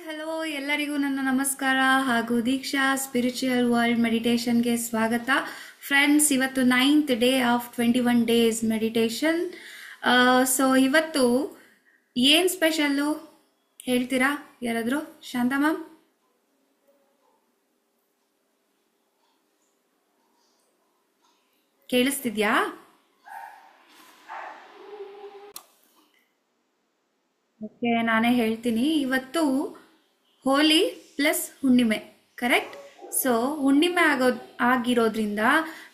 Hello ಎಲ್ಲರಿಗೂ ನನ್ನ ನಮಸ್ಕಾರ ಹಾಗೂ ದೀಕ್ಷಾ ಸ್ಪಿರಿಚುವಲ್ ವರ್ಲ್ಡ್ ಮೆಡಿಟೇಷನ್ಗೆ ಸ್ವಾಗತ. ಫ್ರೆಂಡ್ಸ್, ಇವತ್ತು 9th day of 21 days meditation. So ಇವತ್ತು ಏನು ಸ್ಪೆಷಲ್ಲು ಹೇಳ್ತೀರಾ ಯಾರಾದರೂ? ಶಾಂತ ಮ್ಯಾಮ್, ಕೇಳಿಸ್ತಿದ್ಯಾ? ಓಕೆ, ನಾನೇ ಹೇಳ್ತೀನಿ. ಇವತ್ತು ಹೋಲಿ ಪ್ಲಸ್ ಹುಣ್ಣಿಮೆ, ಕರೆಕ್ಟ್? ಸೊ ಹುಣ್ಣಿಮೆ ಆಗಿರೋದ್ರಿಂದ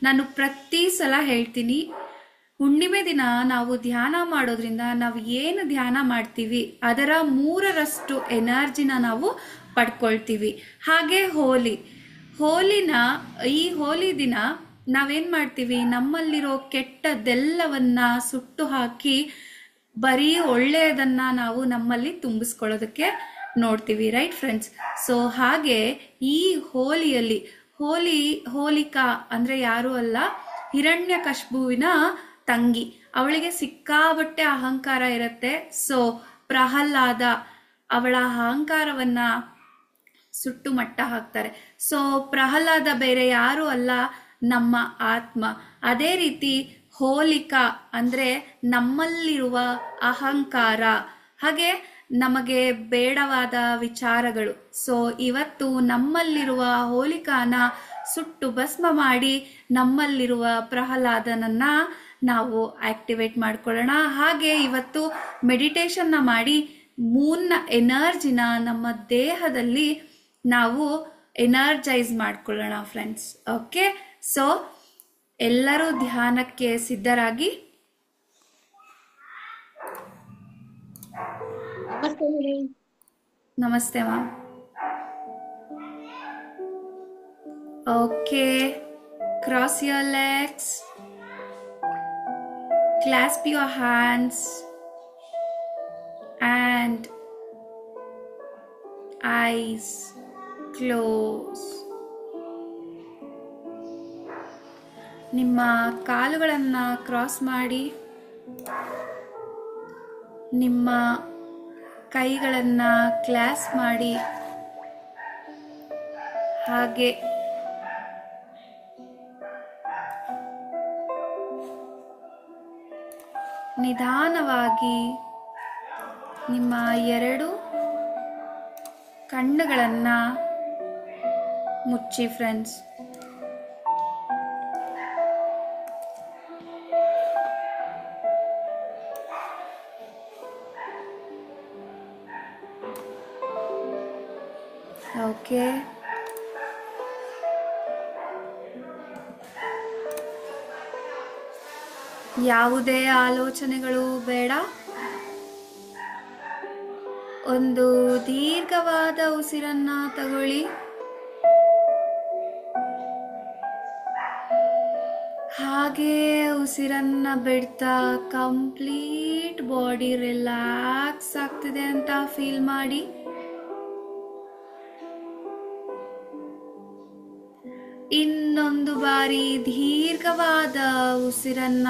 ನಾನು ಪ್ರತಿ ಸಲ ಹೇಳ್ತೀನಿ, ಹುಣ್ಣಿಮೆ ದಿನ ನಾವು ಧ್ಯಾನ ಮಾಡೋದ್ರಿಂದ ನಾವು ಏನು ಧ್ಯಾನ ಮಾಡ್ತೀವಿ ಅದರ 3ರಷ್ಟು ಎನರ್ಜಿನ ನಾವು ಪಡ್ಕೊಳ್ತೀವಿ. ಹಾಗೆ ಈ ಹೋಲಿ ದಿನ ನಾವೇನು ಮಾಡ್ತೀವಿ, ನಮ್ಮಲ್ಲಿರೋ ಕೆಟ್ಟದ್ದೆಲ್ಲವನ್ನ ಸುಟ್ಟು ಹಾಕಿ ಬರೀ ಒಳ್ಳೆಯದನ್ನ ನಾವು ನಮ್ಮಲ್ಲಿ ತುಂಬಿಸ್ಕೊಳ್ಳೋದಕ್ಕೆ ನೋಡ್ತೀವಿ, ರೈಟ್ ಫ್ರೆಂಡ್ಸ್? ಸೊ ಹಾಗೆ ಈ ಹೋಲಿಯಲ್ಲಿ ಹೋಲಿಕಾ ಅಂದ್ರೆ ಯಾರು ಅಲ್ಲ, ಹಿರಣ್ಯಕಶಿಪುವಿನ ತಂಗಿ. ಅವಳಿಗೆ ಸಿಕ್ಕಾಬಟ್ಟೆ ಅಹಂಕಾರ ಇರುತ್ತೆ. ಸೊ ಪ್ರಹ್ಲಾದ ಅವಳ ಅಹಂಕಾರವನ್ನ ಸುಟ್ಟು ಮಟ್ಟ ಹಾಕ್ತಾರೆ. ಸೊ ಪ್ರಹ್ಲಾದ ಬೇರೆ ಯಾರು ಅಲ್ಲ, ನಮ್ಮ ಆತ್ಮ. ಅದೇ ರೀತಿ ಹೋಲಿಕಾ ಅಂದ್ರೆ ನಮ್ಮಲ್ಲಿರುವ ಅಹಂಕಾರ, ಹಾಗೆ ನಮಗೆ ಬೇಡವಾದ ವಿಚಾರಗಳು. ಸೊ ಇವತ್ತು ನಮ್ಮಲ್ಲಿರುವ ಹೋಲಿಕಾನ ಸುಟ್ಟು ಭಸ್ಮ ಮಾಡಿ ನಮ್ಮಲ್ಲಿರುವ ಪ್ರಹ್ಲಾದನನ್ನ ನಾವು ಆಕ್ಟಿವೇಟ್ ಮಾಡ್ಕೊಳ್ಳೋಣ. ಹಾಗೆ ಇವತ್ತು ಮೆಡಿಟೇಷನ್ನ ಮಾಡಿ ಮೂನ್ನ ಎನರ್ಜಿನ ನಮ್ಮ ದೇಹದಲ್ಲಿ ನಾವು ಎನರ್ಜೈಸ್ ಮಾಡ್ಕೊಳ್ಳೋಣ ಫ್ರೆಂಡ್ಸ್. ಓಕೆ, ಸೊ ಎಲ್ಲರೂ ಧ್ಯಾನಕ್ಕೆ ಸಿದ್ಧರಾಗಿ. ನಮಸ್ತೆ ma'am. Okay, cross your legs, clasp your hands and eyes close. ನಿಮ್ಮ ಕಾಲುಗಳನ್ನು ಕ್ರಾಸ್ ಮಾಡಿ, ನಿಮ್ಮ ಕೈಗಳನ್ನು ಕ್ಲಾಸ್ ಮಾಡಿ, ಹಾಗೆ ನಿಧಾನವಾಗಿ ನಿಮ್ಮ 2 ಕಣ್ಣುಗಳನ್ನು ಮುಚ್ಚಿ ಫ್ರೆಂಡ್ಸ್. ಓಕೆ, ಯಾವುದೇ ಆಲೋಚನೆಗಳು ಬೇಡ. ಒಂದು ದೀರ್ಘವಾದ ಉಸಿರನ್ನ ತಗೊಳ್ಳಿ. ಹಾಗೆ ಉಸಿರನ್ನ ಬಿಡ್ತಾ ಕಂಪ್ಲೀಟ್ ಬಾಡಿ ರಿಲ್ಯಾಕ್ಸ್ ಆಗ್ತಿದೆ ಅಂತ ಫೀಲ್ ಮಾಡಿ. ಇನ್ನೊಂದು ಬಾರಿ ದೀರ್ಘವಾದ ಉಸಿರನ್ನ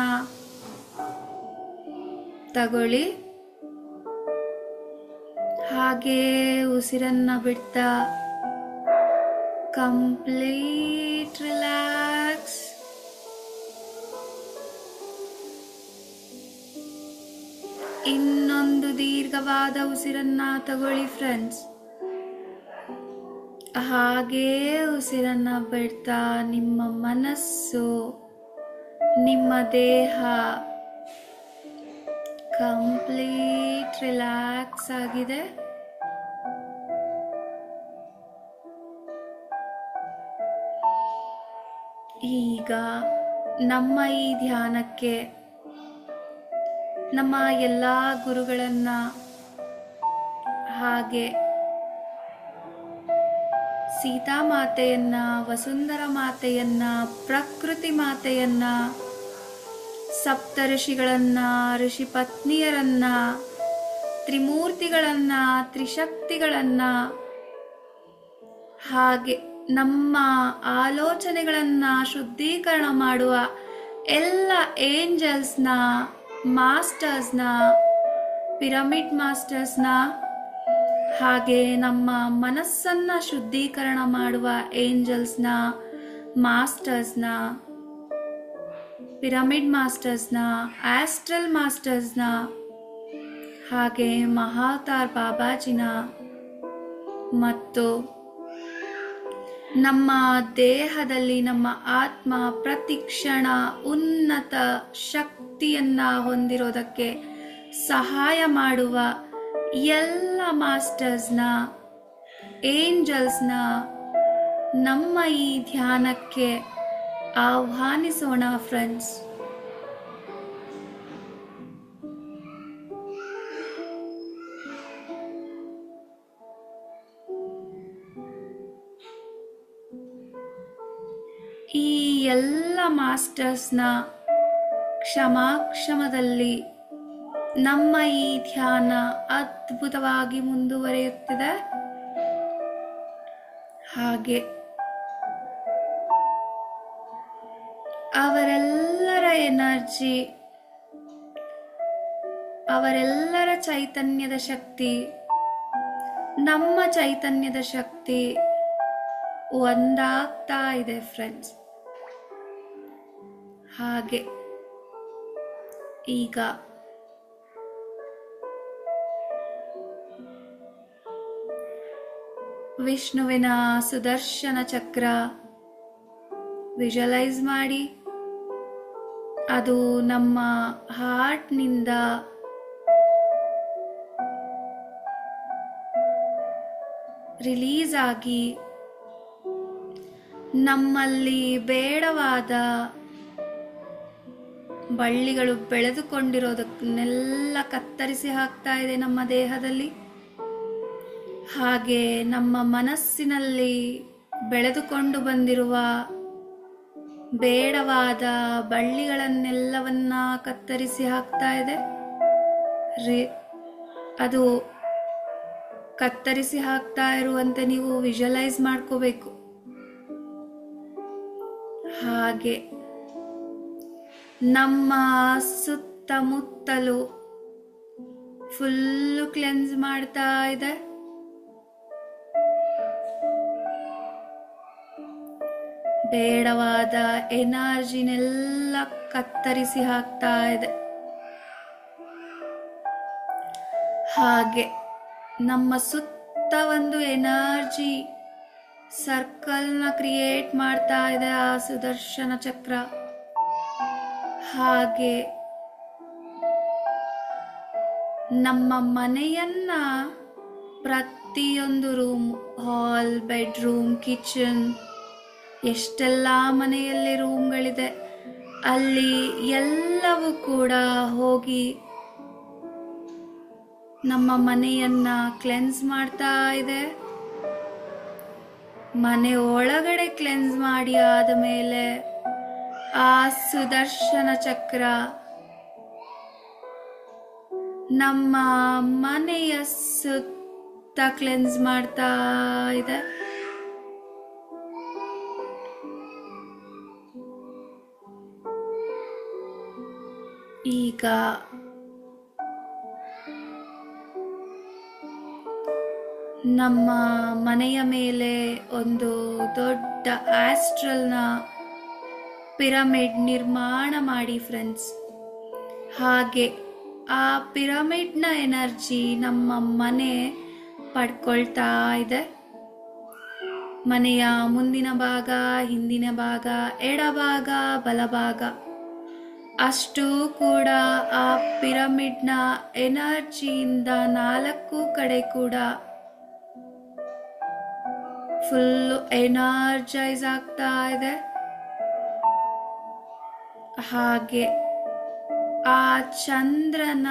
ತಗೊಳ್ಳಿ. ಹಾಗೆ ಉಸಿರನ್ನ ಬಿಡ್ತಾ ಕಂಪ್ಲೀಟ್ ರಿಲ್ಯಾಕ್ಸ್. ಇನ್ನೊಂದು ದೀರ್ಘವಾದ ಉಸಿರನ್ನ ತಗೊಳ್ಳಿ ಫ್ರೆಂಡ್ಸ್. ಹಾಗೆ ಉಸಿರನ್ನ ಬಿಡ್ತಾ ನಿಮ್ಮ ಮನಸ್ಸು, ನಿಮ್ಮ ದೇಹ ಕಂಪ್ಲೀಟ್ ರಿಲ್ಯಾಕ್ಸ್ ಆಗಿದೆ. ಈಗ ನಮ್ಮ ಈ ಧ್ಯಾನಕ್ಕೆ ನಮ್ಮ ಎಲ್ಲ ಗುರುಗಳನ್ನ, ಹಾಗೆ ಸೀತಾ ಮಾತೆಯನ್ನ, ವಸುಂಧರ ಮಾತೆಯನ್ನ, ಪ್ರಕೃತಿ ಮಾತೆಯನ್ನ, ಸಪ್ತ ಋಷಿಗಳನ್ನ, ಋಷಿ ಪತ್ನಿಯರನ್ನ, ತ್ರಿಮೂರ್ತಿಗಳನ್ನ, ತ್ರಿಶಕ್ತಿಗಳನ್ನ, ಹಾಗೆ ನಮ್ಮ ಆಲೋಚನೆಗಳನ್ನ ಶುದ್ಧೀಕರಣ ಮಾಡುವ ಎಲ್ಲ ಏಂಜಲ್ಸ್ನ, ಮಾಸ್ಟರ್ಸ್ನ, ಪಿರಮಿಡ್ ಮಾಸ್ಟರ್ಸ್ನ, ಹಾಗೆ ನಮ್ಮ ಮನಸ್ಸನ್ನ ಶುದ್ಧೀಕರಣ ಮಾಡುವ ಏಂಜಲ್ಸ್ನ, ಮಾಸ್ಟರ್ಸ್ನ, ಪಿರಮಿಡ್ ಮಾಸ್ಟರ್ಸ್ನ, ಆಸ್ಟ್ರಲ್ ಮಾಸ್ಟರ್ಸ್ನ, ಹಾಗೆ ಮಹಾವತಾರ್ ಬಾಬಾಜಿನ ಮತ್ತು ನಮ್ಮ ದೇಹದಲ್ಲಿ ನಮ್ಮ ಆತ್ಮ ಪ್ರತಿಕ್ಷಣ ಉನ್ನತ ಶಕ್ತಿಯನ್ನ ಹೊಂದಿರೋದಕ್ಕೆ ಸಹಾಯ ಮಾಡುವ ಎಲ್ಲ ಮಾಸ್ಟರ್ಸ್ನ, ಏಂಜಲ್ಸ್ನ ನಮ್ಮ ಈ ಧ್ಯಾನಕ್ಕೆ ಆಹ್ವಾನಿಸೋಣ ಫ್ರೆಂಡ್ಸ್. ಈ ಎಲ್ಲ ಮಾಸ್ಟರ್ಸ್ನ ಕ್ಷಮಾಕ್ಷಮದಲ್ಲಿ ನಮ್ಮ ಈ ಧ್ಯಾನ ಅದ್ಭುತವಾಗಿ ಮುಂದುವರಿಯುತ್ತಿದೆ. ಹಾಗೆ ಅವರೆಲ್ಲರ ಎನರ್ಜಿ, ಅವರೆಲ್ಲರ ಚೈತನ್ಯದ ಶಕ್ತಿ, ನಮ್ಮ ಚೈತನ್ಯದ ಶಕ್ತಿ ಒಂದಾಗ್ತಾ ಇದೆ ಫ್ರೆಂಡ್ಸ್. ಹಾಗೆ ಈಗ ವಿಷ್ಣುವಿನ ಸುದರ್ಶನ ಚಕ್ರ ವಿಜುವಲೈಸ್ ಮಾಡಿ, ಅದು ನಮ್ಮ ಹಾರ್ಟ್ನಿಂದ ರಿಲೀಸ್ ಆಗಿ ನಮ್ಮಲ್ಲಿ ಬೇಡವಾದ ಬಳ್ಳಿಗಳು ಬೆಳೆದುಕೊಂಡಿರೋದನ್ನೆಲ್ಲ ಕತ್ತರಿಸಿ ಹಾಕ್ತಾ ಇದೆ ನಮ್ಮ ದೇಹದಲ್ಲಿ. ಹಾಗೆ ನಮ್ಮ ಮನಸ್ಸಿನಲ್ಲಿ ಬೆಳೆದುಕೊಂಡು ಬಂದಿರುವ ಬೇಡವಾದ ಬಳ್ಳಿಗಳನ್ನೆಲ್ಲವನ್ನ ಕತ್ತರಿಸಿ ಹಾಕ್ತಾ ಇದೆ. ಅದು ಕತ್ತರಿಸಿ ಹಾಕ್ತಾ ಇರುವಂತೆ ನೀವು ವಿಜುವಲೈಸ್ ಮಾಡ್ಕೋಬೇಕು. ಹಾಗೆ ನಮ್ಮ ಸುತ್ತಮುತ್ತಲು ಫುಲ್ಲು ಕ್ಲೆನ್ಸ್ ಮಾಡ್ತಾ ಇದೆ. ಬೇಡವಾದ ಎನರ್ಜಿನೆಲ್ಲ ಕತ್ತರಿಸಿ ಹಾಕ್ತಾ ಇದೆ. ಹಾಗೆ ನಮ್ಮ ಸುತ್ತ ಒಂದು ಎನರ್ಜಿ ಸರ್ಕಲ್ನ ಕ್ರಿಯೇಟ್ ಮಾಡ್ತಾ ಇದೆ ಆ ಸುದರ್ಶನ ಚಕ್ರ. ಹಾಗೆ ನಮ್ಮ ಮನೆಯನ್ನ ಪ್ರತಿಯೊಂದು ರೂಮ್, ಹಾಲ್, ಬೆಡ್ರೂಮ್, ಕಿಚನ್, ಎಷ್ಟೆಲ್ಲ ಮನೆಯಲ್ಲಿ ರೂಮ್ಗಳಿದೆ ಅಲ್ಲಿ ಎಲ್ಲವೂ ಕೂಡ ಹೋಗಿ ನಮ್ಮ ಮನೆಯನ್ನ ಕ್ಲೆನ್ಸ್ ಮಾಡ್ತಾ ಇದೆ. ಮನೆ ಒಳಗಡೆ ಕ್ಲೆನ್ಸ್ ಮಾಡಿ ಆದ ಮೇಲೆ ಆ ಸುದರ್ಶನ ಚಕ್ರ ನಮ್ಮ ಮನೆಯ ಸುತ್ತ ಕ್ಲೆನ್ಸ್ ಮಾಡ್ತಾ ಇದೆ. ಈಗ ನಮ್ಮ ಮನೆಯ ಮೇಲೆ ಒಂದು ದೊಡ್ಡ ಆಸ್ಟ್ರಲ್ನ ಪಿರಮಿಡ್ ನಿರ್ಮಾಣ ಮಾಡಿ ಫ್ರೆಂಡ್ಸ್. ಹಾಗೆ ಆ ಪಿರಮಿಡ್ನ ಎನರ್ಜಿ ನಮ್ಮ ಮನೆ ಪಡ್ಕೊಳ್ತಾ ಇದೆ. ಮನೆಯ ಮುಂದಿನ ಭಾಗ, ಹಿಂದಿನ ಭಾಗ, ಎಡಭಾಗ, ಬಲಭಾಗ ಅಷ್ಟು ಕೂಡ ಆ ಪಿರಮಿಡ್ನ ಎನರ್ಜಿಯಿಂದ 4 ಕಡೆ ಕೂಡ ಫುಲ್ ಎನರ್ಜೈಸ್ ಆಗ್ತಾ ಇದೆ. ಹಾಗೆ ಆ ಚಂದ್ರನ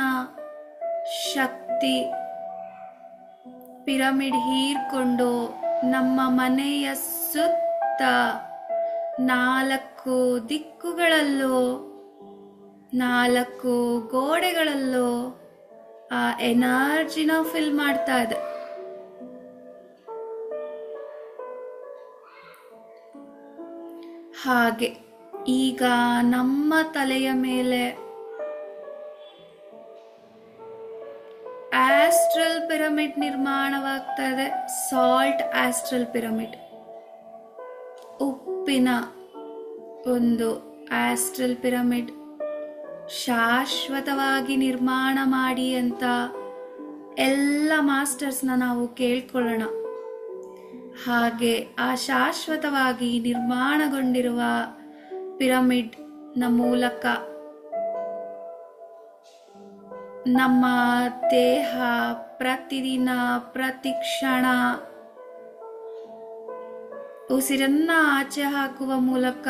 ಶಕ್ತಿ ಪಿರಮಿಡ್ ಹೀರ್ಕೊಂಡು ನಮ್ಮ ಮನೆಯ ಸುತ್ತ 4 ದಿಕ್ಕುಗಳಲ್ಲೂ 4 ಗೋಡೆಗಳಲ್ಲೂ ಆ ಎನರ್ಜಿನ ಫಿಲ್ ಮಾಡ್ತಾ ಇದೆ. ಹಾಗೆ ಈಗ ನಮ್ಮ ತಲೆಯ ಮೇಲೆ ಆಸ್ಟ್ರಲ್ ಪಿರಮಿಡ್ ಪಿರಮಿಡ್ ನಿರ್ಮಾಣವಾಗ್ತಾ ಇದೆ. ಸಾಲ್ಟ್ ಆಸ್ಟ್ರಲ್ ಪಿರಮಿಡ್, ಉಪ್ಪಿನ ಒಂದು ಆಸ್ಟ್ರಲ್ ಪಿರಮಿಡ್ ಶಾಶ್ವತವಾಗಿ ನಿರ್ಮಾಣ ಮಾಡಿ ಅಂತ ಎಲ್ಲ ಮಾಸ್ಟರ್ಸ್ನ ನಾವು ಕೇಳ್ಕೊಳ್ಳೋಣ. ಹಾಗೆ ಆ ಶಾಶ್ವತವಾಗಿ ನಿರ್ಮಾಣಗೊಂಡಿರುವ ಪಿರಮಿಡ್ನ ಮೂಲಕ ನಮ್ಮ ದೇಹ ಪ್ರತಿದಿನ ಪ್ರತಿ ಕ್ಷಣ ಉಸಿರನ್ನ ಆಚೆ ಹಾಕುವ ಮೂಲಕ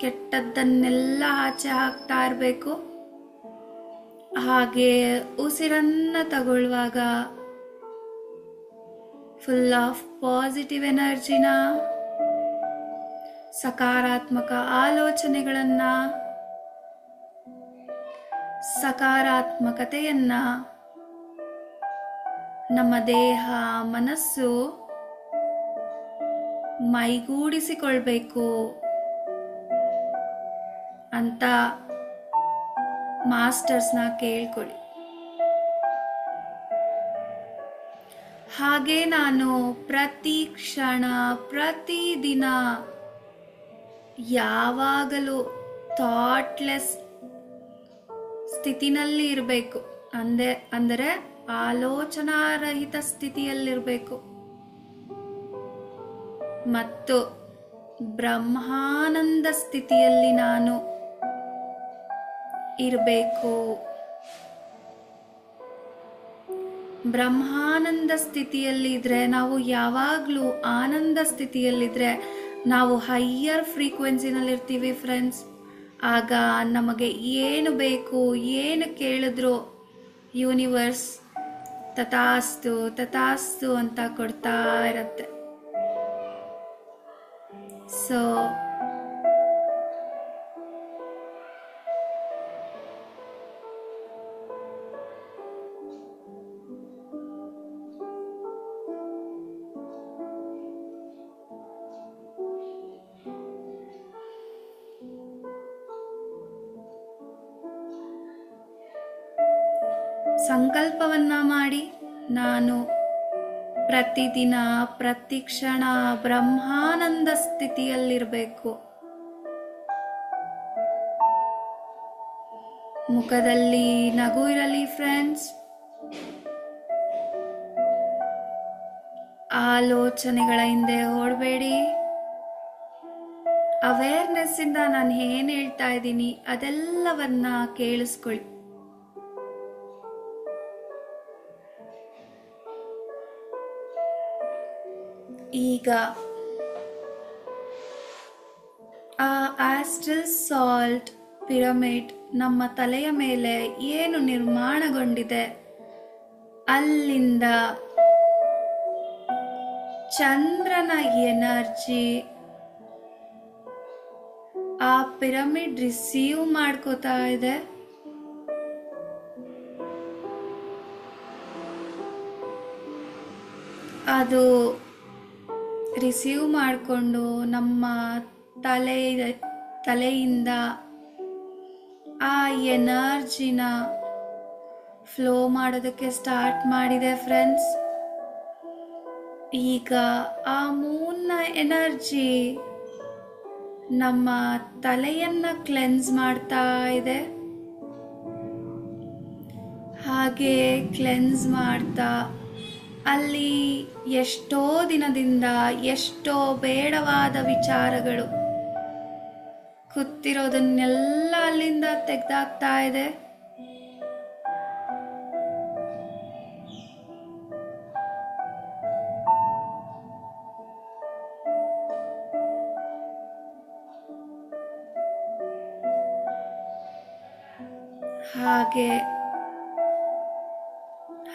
ಕೆಟ್ಟದ್ದನ್ನೆಲ್ಲ ಆಚೆ ಹಾಕ್ತಾ ಇರಬೇಕು. ಹಾಗೆ ಉಸಿರನ್ನ ತಗೊಳ್ಳುವಾಗ ಫುಲ್ ಆಫ್ ಪಾಸಿಟಿವ್ ಎನರ್ಜಿನ, ಸಕಾರಾತ್ಮಕ ಆಲೋಚನೆಗಳನ್ನ, ಸಕಾರಾತ್ಮಕತೆಯನ್ನ ನಮ್ಮ ದೇಹ ಮನಸ್ಸು ಮೈಗೂಡಿಸಿಕೊಳ್ಬೇಕು ಅಂತ ಮಾಸ್ಟರ್ಸ್ನ ಕೇಳ್ಕೊಳ್ಳಿ. ಹಾಗೆ ನಾನು ಪ್ರತಿ ಕ್ಷಣ ಪ್ರತಿದಿನ ಯಾವಾಗಲೂ ಥಾಟ್ಲೆಸ್ ಸ್ಥಿತಿನಲ್ಲಿ ಇರಬೇಕು, ಅಂದರೆ ಆಲೋಚನಾರಹಿತ ಸ್ಥಿತಿಯಲ್ಲಿರಬೇಕು ಮತ್ತು ಬ್ರಹ್ಮಾನಂದ ಸ್ಥಿತಿಯಲ್ಲಿ ನಾನು ಇರಬೇಕು. ಬ್ರಹ್ಮಾನಂದ ಸ್ಥಿತಿಯಲ್ಲಿ ಇದ್ರೆ, ನಾವು ಯಾವಾಗಲೂ ಆನಂದ ಸ್ಥಿತಿಯಲ್ಲಿದ್ರೆ ನಾವು ಹೈಯರ್ ಫ್ರೀಕ್ವೆನ್ಸಿನಲ್ಲಿರ್ತೀವಿ ಫ್ರೆಂಡ್ಸ್. ಆಗ ನಮಗೆ ಏನು ಬೇಕು, ಏನು ಕೇಳಿದ್ರು ಯೂನಿವರ್ಸ್ ತಥಾಸ್ತು ತಥಾಸ್ತು ಅಂತ ಕೊಡ್ತಾ ಇರತ್ತೆ. ಸೊ ಸಂಕಲ್ಪವನ್ನ ಮಾಡಿ, ನಾನು ಪ್ರತಿದಿನ ಪ್ರತಿ ಕ್ಷಣ ಬ್ರಹ್ಮಾನಂದ ಸ್ಥಿತಿಯಲ್ಲಿರಬೇಕು. ಮುಖದಲ್ಲಿ ನಗು ಇರಲಿ ಫ್ರೆಂಡ್ಸ್. ಆಲೋಚನೆಗಳ ಹಿಂದೆ ಓಡಬೇಡಿ. ಅವೇರ್ನೆಸ್ ಇಂದ ನಾನು ಏನ್ ಹೇಳ್ತಾ ಇದ್ದೀನಿ ಅದೆಲ್ಲವನ್ನ ಕೇಳಿಸ್ಕೊಳ್ಳಿ. ಈಗ ಆ ಆಸ್ಟ್ರಲ್ ಸಾಲ್ಟ್ ಪಿರಮಿಡ್ ನಮ್ಮ ತಲೆಯ ಮೇಲೆ ಏನು ನಿರ್ಮಾಣಗೊಂಡಿದೆ ಅಲ್ಲಿಂದ ಚಂದ್ರನ ಎನರ್ಜಿ ಆ ಪಿರಮಿಡ್ ರಿಸೀವ್ ಮಾಡ್ಕೋತಾ ಇದೆ. ಅದು ರಿಸೀವ್ ಮಾಡಿಕೊಂಡು ನಮ್ಮ ತಲೆಯಿಂದ ಆ ಎನರ್ಜಿನ ಫ್ಲೋ ಮಾಡೋದಕ್ಕೆ ಸ್ಟಾರ್ಟ್ ಮಾಡಿದೆ ಫ್ರೆಂಡ್ಸ್. ಈಗ ಆ ಮೂನ್ನ ಎನರ್ಜಿ ನಮ್ಮ ತಲೆಯನ್ನ ಕ್ಲೆನ್ಸ್ ಮಾಡ್ತಾ ಇದೆ. ಹಾಗೆ ಕ್ಲೆನ್ಸ್ ಮಾಡ್ತಾ ಅಲ್ಲಿ ಎಷ್ಟೋ ದಿನದಿಂದ ಎಷ್ಟೋ ಬೇಡವಾದ ವಿಚಾರಗಳು ಕೂತಿರೋದನ್ನೆಲ್ಲ ಅಲ್ಲಿಂದ ತೆಗೆದಾಕ್ತಾ ಇದೆ. ಹಾಗೆ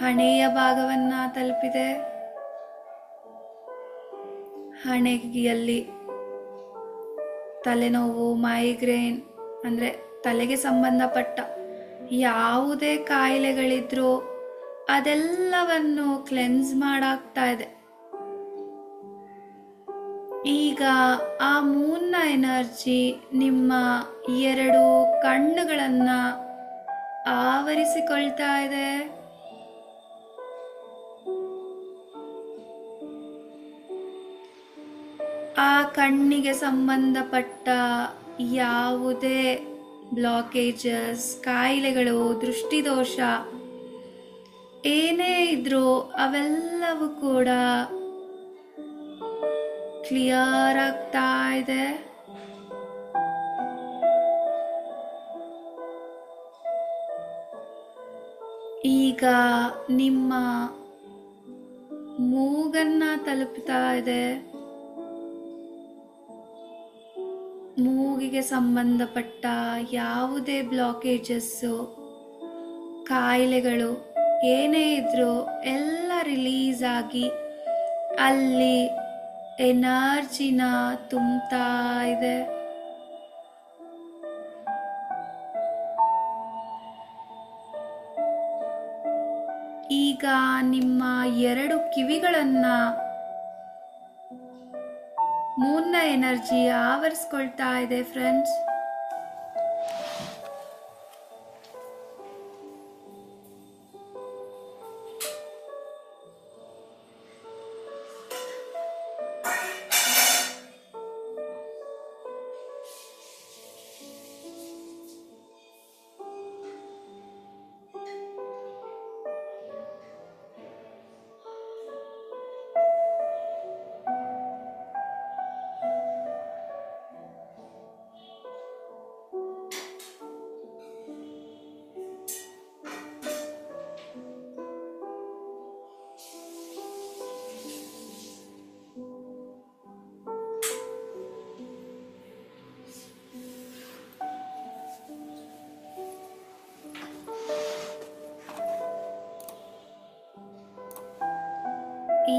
ಹಣೆಯ ಭಾಗವನ್ನ ತಲುಪಿದೆ. ಹಣೆಯಲ್ಲಿ ತಲೆನೋವು, ಮೈಗ್ರೇನ್ ಅಂದ್ರೆ ತಲೆಗೆ ಸಂಬಂಧಪಟ್ಟ ಯಾವುದೇ ಕಾಯಿಲೆಗಳಿದ್ರೂ ಅದೆಲ್ಲವನ್ನು ಕ್ಲೆನ್ಸ್ ಮಾಡಾಗ್ತಾ ಇದೆ. ಈಗ ಆ ಮೂನ್ನ ಎನರ್ಜಿ ನಿಮ್ಮ 2 ಕಣ್ಣುಗಳನ್ನ ಆವರಿಸಿಕೊಳ್ತಾ ಇದೆ. ಆ ಕಣ್ಣಿಗೆ ಸಂಬಂಧಪಟ್ಟ ಯಾವುದೇ ಬ್ಲಾಕೇಜಸ್, ಕಾಯಿಲೆಗಳು, ದೃಷ್ಟಿದೋಷ ಏನೇ ಇದ್ರೂ ಅವೆಲ್ಲವೂ ಕೂಡ ಕ್ಲಿಯರ್ ಆಗ್ತಾ ಇದೆ. ಈಗ ನಿಮ್ಮ ಮೂಗನ್ನ ತಲುಪ್ತಾ ಇದೆ. ಮೂಗಿಗೆ ಸಂಬಂಧಪಟ್ಟ ಯಾವುದೇ ಬ್ಲಾಕೇಜಸ್ಸು, ಕಾಯಿಲೆಗಳು ಏನೇ ಇದ್ರೂ ಎಲ್ಲ ರಿಲೀಸ್ ಆಗಿ ಅಲ್ಲಿ ಎನರ್ಜಿನ ತುಂಬ್ತಾ ಇದೆ. ಈಗ ನಿಮ್ಮ 2 ಕಿವಿಗಳನ್ನ ಮೂನ್ನ ಎನರ್ಜಿ ಆವರಿಸ್ಕೊಳ್ತಾ ಇದೆ ಫ್ರೆಂಡ್ಸ್.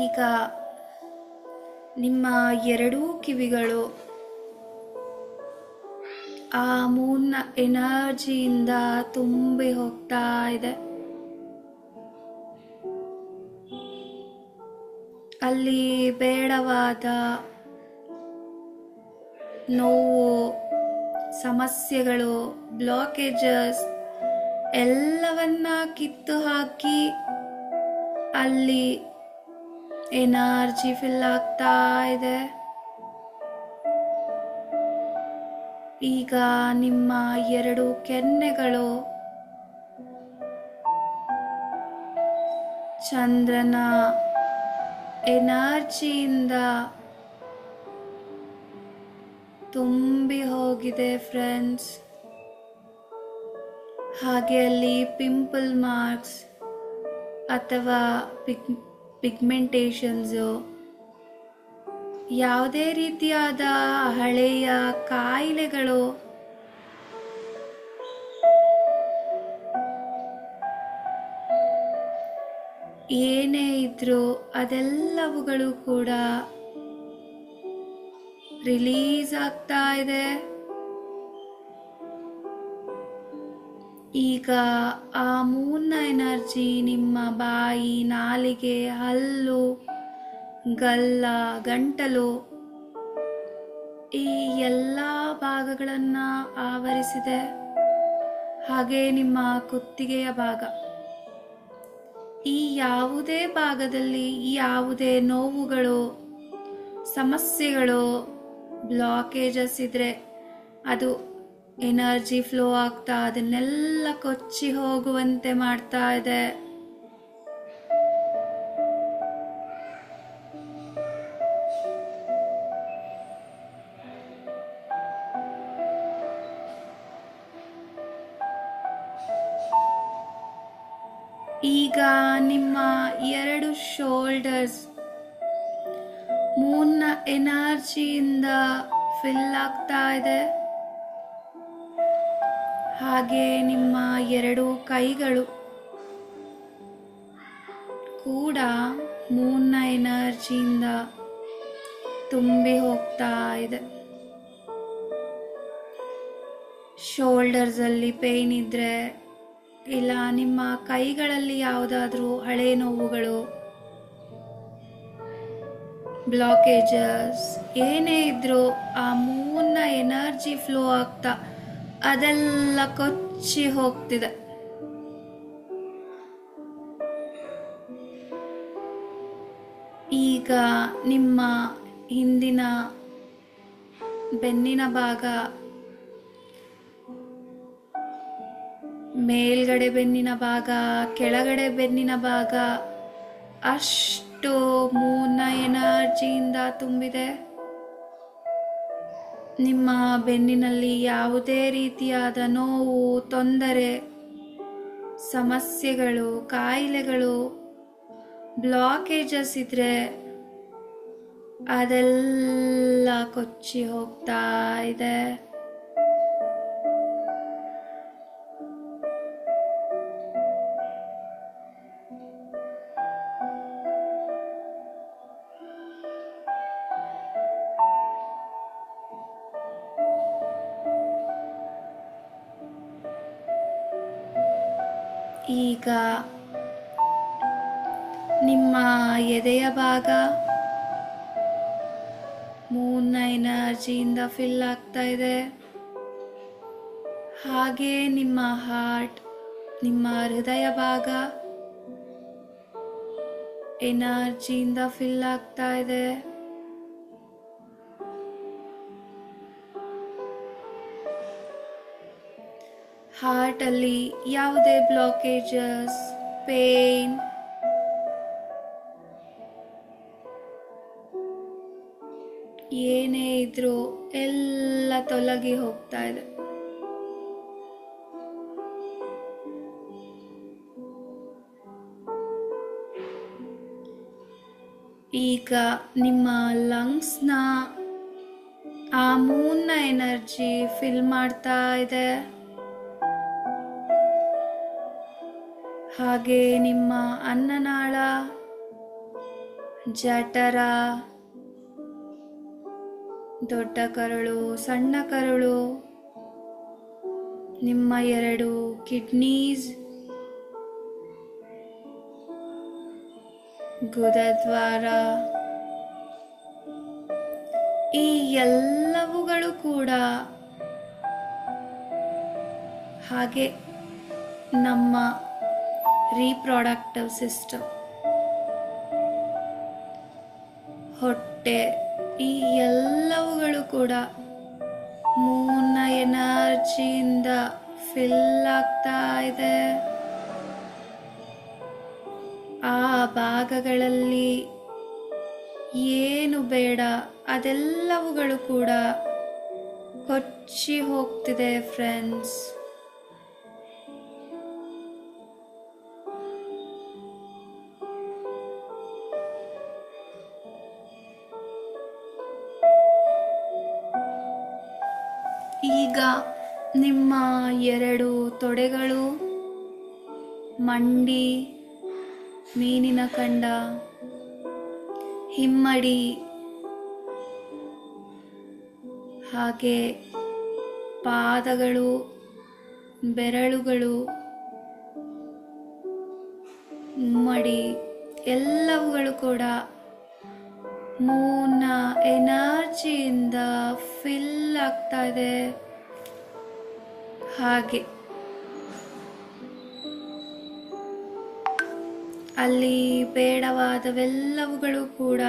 ಈಗ ನಿಮ್ಮ 2 ಕಿವಿಗಳು ಆ ಮೂನ್ನ ಎನರ್ಜಿಯಿಂದ ತುಂಬಿ ಹೋಗ್ತಾ ಇದೆ. ಅಲ್ಲಿ ಬೇಡವಾದ ನೋವು, ಸಮಸ್ಯೆಗಳು, ಬ್ಲಾಕೇಜಸ್ ಎಲ್ಲವನ್ನ ಕಿತ್ತು ಹಾಕಿ ಅಲ್ಲಿ ಎನರ್ಜಿ ಫಿಲ್ ಆಗ್ತಾ ಇದೆ. ಈಗ ನಿಮ್ಮ 2 ಕೆನ್ನೆಗಳು ಚಂದ್ರನ ಎನರ್ಜಿಯಿಂದ ತುಂಬಿ ಹೋಗಿದೆ ಫ್ರೆಂಡ್ಸ್. ಹಾಗೆ ಅಲ್ಲಿ ಪಿಂಪಲ್ ಮಾರ್ಕ್ಸ್ ಅಥವಾ ಪಿಗ್ಮೆಂಟೇಷನ್ಸು, ಯಾವುದೇ ರೀತಿಯಾದ ಹಳೆಯ ಕಾಯಿಲೆಗಳು ಏನೇ ಇದ್ರೂ ಅದೆಲ್ಲವುಗಳು ಕೂಡ ರಿಲೀಸ್ ಆಗ್ತಾ ಇದೆ. ಈಗ ಆ ಮೂನ್ನ ಎನರ್ಜಿ ನಿಮ್ಮ ಬಾಯಿ, ನಾಲಿಗೆ, ಹಲ್ಲು, ಗಲ್ಲ, ಗಂಟಲು ಈ ಎಲ್ಲ ಭಾಗಗಳನ್ನ ಆವರಿಸಿದೆ. ಹಾಗೆ ನಿಮ್ಮ ಕುತ್ತಿಗೆಯ ಭಾಗ, ಈ ಯಾವುದೇ ಭಾಗದಲ್ಲಿ ಯಾವುದೇ ನೋವುಗಳು, ಸಮಸ್ಯೆಗಳು, ಬ್ಲಾಕೇಜಸ್ ಇದ್ರೆ ಅದು ಎನರ್ಜಿ ಫ್ಲೋ ಆಗ್ತಾ ಅದನ್ನೆಲ್ಲ ಕೊಚ್ಚಿ ಹೋಗುವಂತೆ ಮಾಡ್ತಾ ಇದೆ. ಈಗ ನಿಮ್ಮ 2 ಶೋಲ್ಡರ್ಸ್ ಮೂನ್ನ ಎನರ್ಜಿಯಿಂದ ಫಿಲ್ ಆಗ್ತಾ ಇದೆ. ಹಾಗೆ ನಿಮ್ಮ 2 ಕೈಗಳು ಕೂಡ ಮೂನ್ನ ಎನರ್ಜಿಯಿಂದ ತುಂಬಿ ಹೋಗ್ತಾ ಇದೆ. ಶೋಲ್ಡರ್ಸ್ ಅಲ್ಲಿ ಪೇನ್ ಇದ್ರೆ, ಇಲ್ಲ ನಿಮ್ಮ ಕೈಗಳಲ್ಲಿ ಯಾವುದಾದ್ರೂ ಹಳೆ ನೋವುಗಳು, ಬ್ಲಾಕೇಜಸ್ ಏನೇ ಇದ್ರೂ ಆ ಮೂನ್ನ ಎನರ್ಜಿ ಫ್ಲೋ ಆಗ್ತಾ ಅದೆಲ್ಲ ಕೊಚ್ಚಿ ಹೋಗ್ತಿದೆ. ಈಗ ನಿಮ್ಮ ಹಿಂದಿನ ಬೆನ್ನಿನ ಭಾಗ, ಮೇಲ್ಗಡೆ ಬೆನ್ನಿನ ಭಾಗ, ಕೆಳಗಡೆ ಬೆನ್ನಿನ ಭಾಗ ಅಷ್ಟು ಮೂನ್ನ ಎನರ್ಜಿಯಿಂದ ತುಂಬಿದೆ. ನಿಮ್ಮ ಬೆನ್ನಿನಲ್ಲಿ ಯಾವುದೇ ರೀತಿಯಾದ ನೋವು, ತೊಂದರೆ, ಸಮಸ್ಯೆಗಳು, ಕಾಯಿಲೆಗಳು, ಬ್ಲಾಕೇಜಸ್ ಇದ್ರೆ ಅದೆಲ್ಲ ಕೊಚ್ಚಿ ಹೋಗ್ತಾ ಇದೆ. ಈಗ ನಿಮ್ಮ ಎದೆಯ ಭಾಗ ಮೂನ್ನ ಎನರ್ಜಿಯಿಂದ ಫಿಲ್ ಆಗ್ತಾ ಇದೆ. ಹಾಗೆ ನಿಮ್ಮ ಹಾರ್ಟ್, ನಿಮ್ಮ ಹೃದಯ ಭಾಗ ಎನರ್ಜಿಯಿಂದ ಫಿಲ್ ಆಗ್ತಾ ಇದೆ. ಹಾರ್ಟ್ ಅಲ್ಲಿ ಯಾವುದೇ ಬ್ಲಾಕೇಜಸ್, ಪೇನ್, ಏನೇ ಇದ್ರೂ ಎಲ್ಲ ತೊಲಗಿ ಹೋಗ್ತಾ ಇದೆ. ಈಗ ನಿಮ್ಮ ಲಂಗ್ಸ್ನ ಆ ಮೂನ್ನ ಎನರ್ಜಿ ಫಿಲ್ ಮಾಡ್ತಾ ಇದೆ. ಹಾಗೆ ನಿಮ್ಮ ಅನ್ನನಾಳ, ಜಠರ, ದೊಡ್ಡ ಕರಳು, ಸಣ್ಣ ಕರಳು, ನಿಮ್ಮ 2 ಕಿಡ್ನೀಸ್, ಗುದದ್ವಾರ, ಈ ಎಲ್ಲವುಗಳು ಕೂಡ, ಹಾಗೆ ನಮ್ಮ ರೀಪ್ರೊಡಕ್ಟಿವ್ ಸಿಸ್ಟಮ್, ಹೊಟ್ಟೆ, ಈ ಎಲ್ಲವುಗಳು ಕೂಡ ಮೂನ್ನ ಎನರ್ಜಿಯಿಂದ ಫಿಲ್ ಆಗ್ತಾ ಇದೆ. ಆ ಭಾಗಗಳಲ್ಲಿ ಏನು ಬೇಡ ಅದೆಲ್ಲವುಗಳು ಕೂಡ ಕೊಚ್ಚಿ ಹೋಗ್ತಿದೆ ಫ್ರೆಂಡ್ಸ್. ಈಗ ನಿಮ್ಮ 2 ತೊಡೆಗಳು, ಮಂಡಿ, ಮೀನಿನ ಕಂಡ, ಹಿಮ್ಮಡಿ, ಹಾಗೆ ಪಾದಗಳು, ಬೆರಳುಗಳು, ಮಡಿ ಎಲ್ಲವುಗಳು ಕೂಡ ಮೂನ್ನ ಎನರ್ಜಿಯಿಂದ ಫಿಲ್ ಆಗ್ತಾ ಇದೆ. ಹಾಗೆ ಅಲ್ಲಿ ಬೇಡವಾದವೆಲ್ಲವುಗಳು ಕೂಡ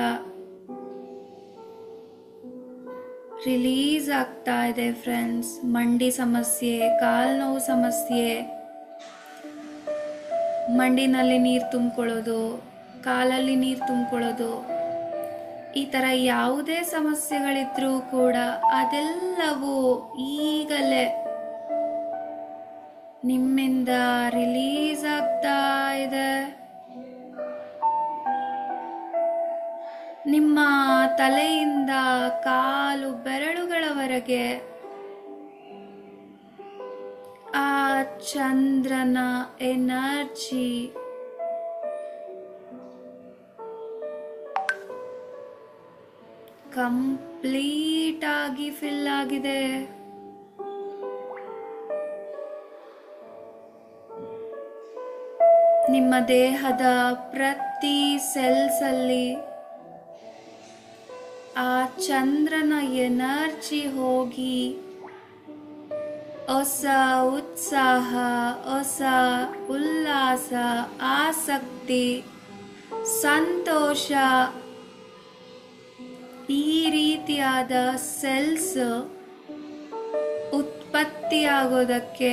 ರಿಲೀಸ್ ಆಗ್ತಾ ಇದೆ ಫ್ರೆಂಡ್ಸ್. ಮಂಡಿ ಸಮಸ್ಯೆ, ಕಾಲು ನೋವು ಸಮಸ್ಯೆ, ಮಂಡಿನಲ್ಲಿ ನೀರು ತುಂಬಿಕೊಳ್ಳೋದು, ಕಾಲಲ್ಲಿ ನೀರು ತುಂಬಿಕೊಳ್ಳೋದು, ಈ ಥರ ಯಾವುದೇ ಸಮಸ್ಯೆಗಳಿದ್ರೂ ಕೂಡ ಅದೆಲ್ಲವೂ ಈಗಲೇ ನಿಮ್ಮಿಂದ ರಿಲೀಸ್ ಆಗ್ತಾ ಇದೆ. ನಿಮ್ಮ ತಲೆಯಿಂದ ಕಾಲು ಬೆರಳುಗಳವರೆಗೆ ಆ ಚಂದ್ರನ ಎನರ್ಜಿ ಕಂಪ್ಲೀಟ್ ಆಗಿ ಫಿಲ್ ಆಗಿದೆ. ನಿಮ್ಮ ದೇಹದ ಪ್ರತಿ ಸೆಲ್ಸ್ ಅಲ್ಲಿ ಆ ಚಂದ್ರನ ಎನರ್ಜಿ ಹೋಗಿ ಹೊಸ ಉತ್ಸಾಹ, ಹೊಸ ಉಲ್ಲಾಸ, ಆಸಕ್ತಿ, ಸಂತೋಷ ಈ ರೀತಿ ರೀತಿಯಾದ ಸೆಲ್ಸ್ ಉತ್ಪತ್ತಿಯಾಗೋದಕ್ಕೆ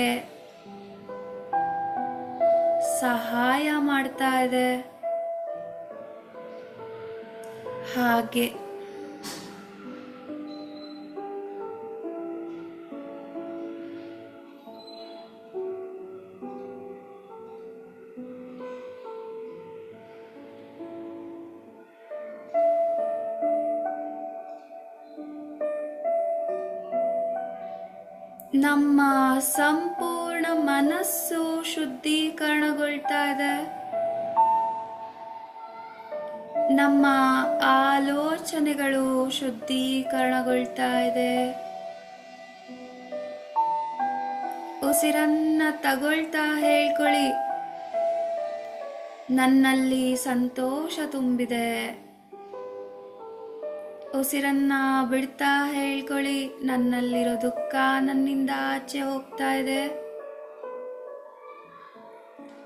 ಸಹಾಯ ಮಾಡ್ತಾ ಇದೆ. ಹಾಗೆ ನಮ್ಮ ಸಂಪೂರ್ಣ ಮನಸ್ಸು ಶುದ್ಧೀಕರಣಗೊಳ್ತಾ ಇದೆ. ನಮ್ಮ ಆಲೋಚನೆಗಳು ಶುದ್ಧೀಕರಣಗೊಳ್ತಾ ಇದೆ. ಉಸಿರನ್ನ ತಗೊಳ್ತಾ ಹೇಳ್ಕೊಳ್ಳಿ, ನನ್ನಲ್ಲಿ ಸಂತೋಷ ತುಂಬಿದೆ. ಉಸಿರನ್ನ ಬಿಡ್ತಾ ಹೇಳ್ಕೊಳ್ಳಿ, ನನ್ನಲ್ಲಿರೋ ದುಃಖ ನನ್ನಿಂದ ಆಚೆ ಹೋಗ್ತಾ ಇದೆ.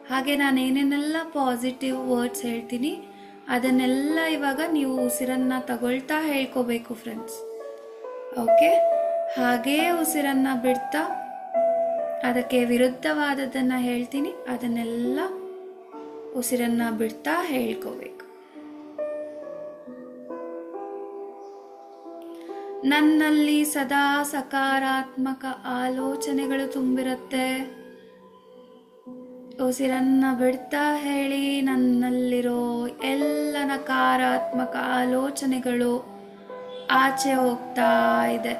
ಹಾಗೆ ನಾನು ಏನೇನೆಲ್ಲ ಪಾಸಿಟಿವ್ ವರ್ಡ್ಸ್ ಹೇಳ್ತೀನಿ ಅದನ್ನೆಲ್ಲ ಇವಾಗ ನೀವು ಉಸಿರನ್ನ ತಗೊಳ್ತಾ ಹೇಳ್ಕೋಬೇಕು ಫ್ರೆಂಡ್ಸ್. ಓಕೆ, ಹಾಗೇ ಉಸಿರನ್ನ ಬಿಡ್ತಾ ಅದಕ್ಕೆ ವಿರುದ್ಧವಾದದ್ದನ್ನ ಹೇಳ್ತೀನಿ, ಅದನ್ನೆಲ್ಲ ಉಸಿರನ್ನ ಬಿಡ್ತಾ ಹೇಳ್ಕೋಬೇಕು. ನನ್ನಲ್ಲಿ ಸದಾ ಸಕಾರಾತ್ಮಕ ಆಲೋಚನೆಗಳು ತುಂಬಿರುತ್ತೆ. ಉಸಿರನ್ನ ಬಿಡ್ತಾ ಹೇಳಿ, ನನ್ನಲ್ಲಿರೋ ಎಲ್ಲ ನಕಾರಾತ್ಮಕ ಆಲೋಚನೆಗಳು ಆಚೆ ಹೋಗ್ತಾ ಇದೆ.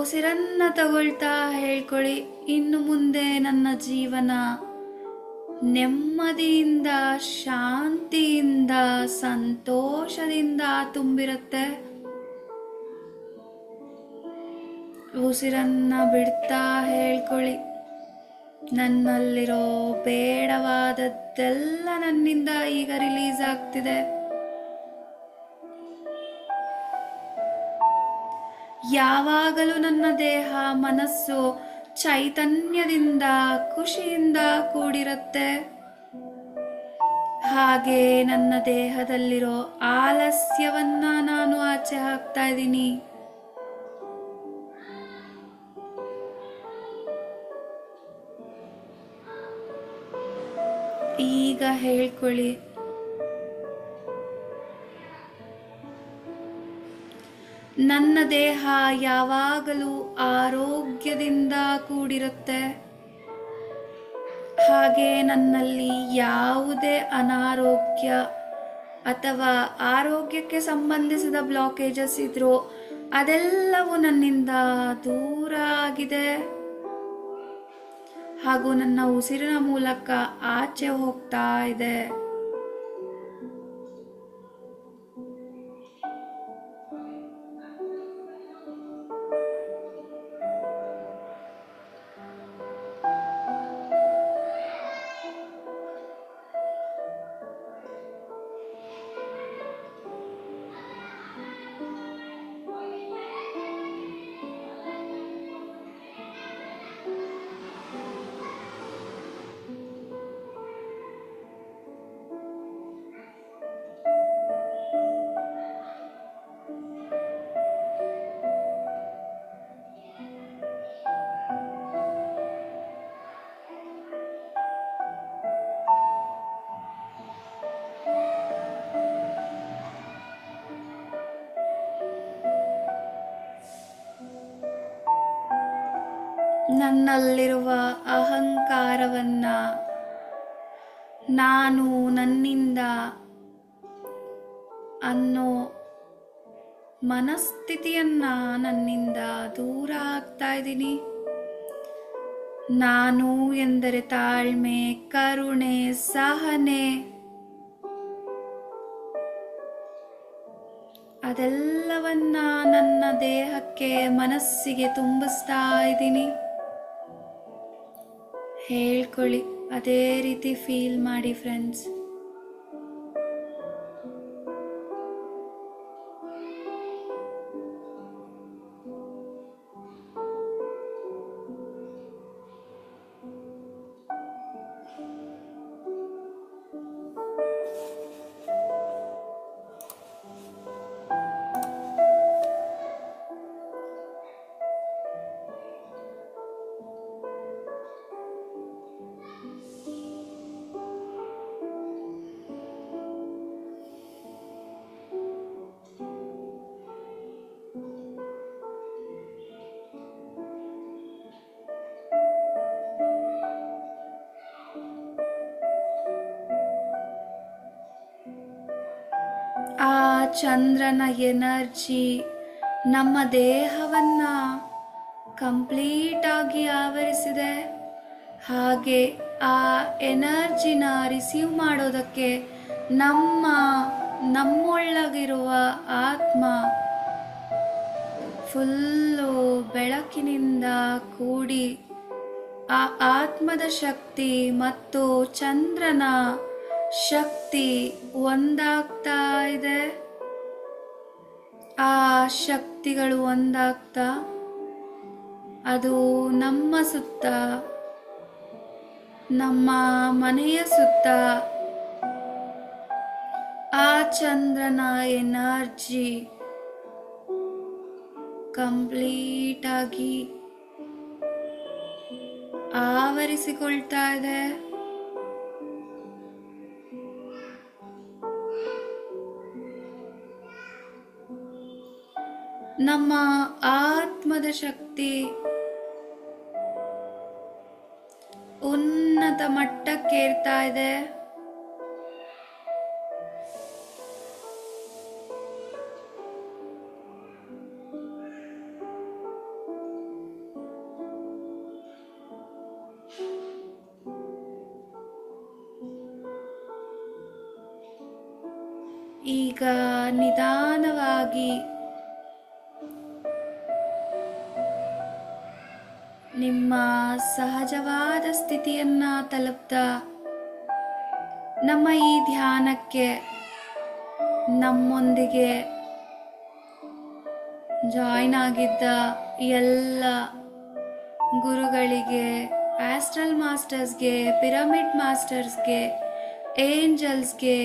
ಉಸಿರನ್ನ ತಗೊಳ್ತಾ ಹೇಳ್ಕೊಳ್ಳಿ, ಇನ್ನು ಮುಂದೆ ನನ್ನ ಜೀವನ ನೆಮ್ಮದಿಯಿಂದ, ಶಾಂತಿಯಿಂದ, ಸಂತೋಷದಿಂದ ತುಂಬಿರುತ್ತೆ. ಉಸಿರನ್ನ ಬಿಡ್ತಾ ಹೇಳ್ಕೊಳ್ಳಿ, ನನ್ನಲ್ಲಿರೋ ಬೇಡವಾದದ್ದೆಲ್ಲ ನನ್ನಿಂದ ಈಗ ರಿಲೀಸ್ ಆಗ್ತಿದೆ. ಯಾವಾಗಲೂ ನನ್ನ ದೇಹ ಮನಸ್ಸು ಚೈತನ್ಯದಿಂದ, ಖುಷಿಯಿಂದ ಕೂಡಿರುತ್ತೆ. ಹಾಗೆ ನನ್ನ ದೇಹದಲ್ಲಿರೋ ಆಲಸ್ಯವನ್ನ ನಾನು ಆಚೆ ಹಾಕ್ತಾ ಇದ್ದೀನಿ. ಈಗ ಹೇಳ್ಕೊಳ್ಳಿ, ನನ್ನ ದೇಹ ಯಾವಾಗಲೂ ಆರೋಗ್ಯದಿಂದ ಕೂಡಿರುತ್ತೆ. ಹಾಗೆ ನನ್ನಲ್ಲಿ ಯಾವುದೇ ಅನಾರೋಗ್ಯ ಅಥವಾ ಆರೋಗ್ಯಕ್ಕೆ ಸಂಬಂಧಿಸಿದ ಬ್ಲಾಕೇಜಸ್ ಇದ್ರೂ ಅದೆಲ್ಲವೂ ನನ್ನಿಂದ ದೂರ ಆಗಿದೆ. ಹಾಗೂ ನನ್ನ ಉಸಿರಿನ ಮೂಲಕ ಆಚೆ ಹೋಗ್ತಾ ಇದೆ. ನನ್ನಲ್ಲಿರುವ ಅಹಂಕಾರವನ್ನ, ನಾನು ನನ್ನಿಂದ ಅನ್ನೋ ಮನಸ್ಥಿತಿಯನ್ನ ನನ್ನಿಂದ ದೂರ ಆಗ್ತಾ ಇದ್ದೀನಿ. ನಾನು ಎಂದರೆ ತಾಳ್ಮೆ, ಕರುಣೆ, ಸಹನೆ, ಅದೆಲ್ಲವನ್ನ ನನ್ನ ದೇಹಕ್ಕೆ, ಮನಸ್ಸಿಗೆ ತುಂಬಿಸ್ತಾ ಇದ್ದೀನಿ. ಹೇಳ್ಕೊಳ್ಳಿ, ಅದೇ ರೀತಿ ಫೀಲ್ ಮಾಡಿ ಫ್ರೆಂಡ್ಸ್. ಆ ಚಂದ್ರನ ಎನರ್ಜಿ ನಮ್ಮ ದೇಹವನ್ನ ಕಂಪ್ಲೀಟಾಗಿ ಆವರಿಸಿದೆ. ಹಾಗೆ ಆ ಎನರ್ಜಿನ ರಿಸೀವ್ ಮಾಡೋದಕ್ಕೆ ನಮ್ಮೊಳಗಿರುವ ಆತ್ಮ ಫುಲ್ಲು ಬೆಳಕಿನಿಂದ ಕೂಡಿ ಆ ಆತ್ಮದ ಶಕ್ತಿ ಮತ್ತು ಚಂದ್ರನ ಶಕ್ತಿ ಒಂದಾಗ್ತಾ ಇದೆ. ಆ ಶಕ್ತಿಗಳು ಒಂದಾಗ್ತಾ ಅದು ನಮ್ಮ ಸುತ್ತ, ನಮ್ಮ ಮನೆಯ ಸುತ್ತ ಆ ಚಂದ್ರನ ಎನರ್ಜಿ ಕಂಪ್ಲೀಟ್ ಆಗಿ ಆವರಿಸಿಕೊಳ್ತಾ ಇದೆ. ನಮ್ಮ ಆತ್ಮದ ಶಕ್ತಿ ಉನ್ನತ ಮಟ್ಟಕ್ಕೇರ್ತಾ ಇದೆ. ಈಗ ನಿಧಾನವಾಗಿ ನಿಮ್ಮ ಸಹಜವಾದ ಸ್ಥಿತಿಯನ್ನ ತಲುಪ್ತಾ ನಮ್ಮ ಈ ಧ್ಯಾನಕ್ಕೆ ನಮ್ಮೊಂದಿಗೆ ಜಾಯಿನ್ ಆಗಿದ್ದ ಎಲ್ಲ ಗುರುಗಳಿಗೆ, ಆಸ್ಟ್ರಲ್ ಮಾಸ್ಟರ್ಸ್ಗೆ, ಪಿರಮಿಡ್ ಮಾಸ್ಟರ್ಸ್ಗೆ, ಏಂಜಲ್ಸ್ಗೆ,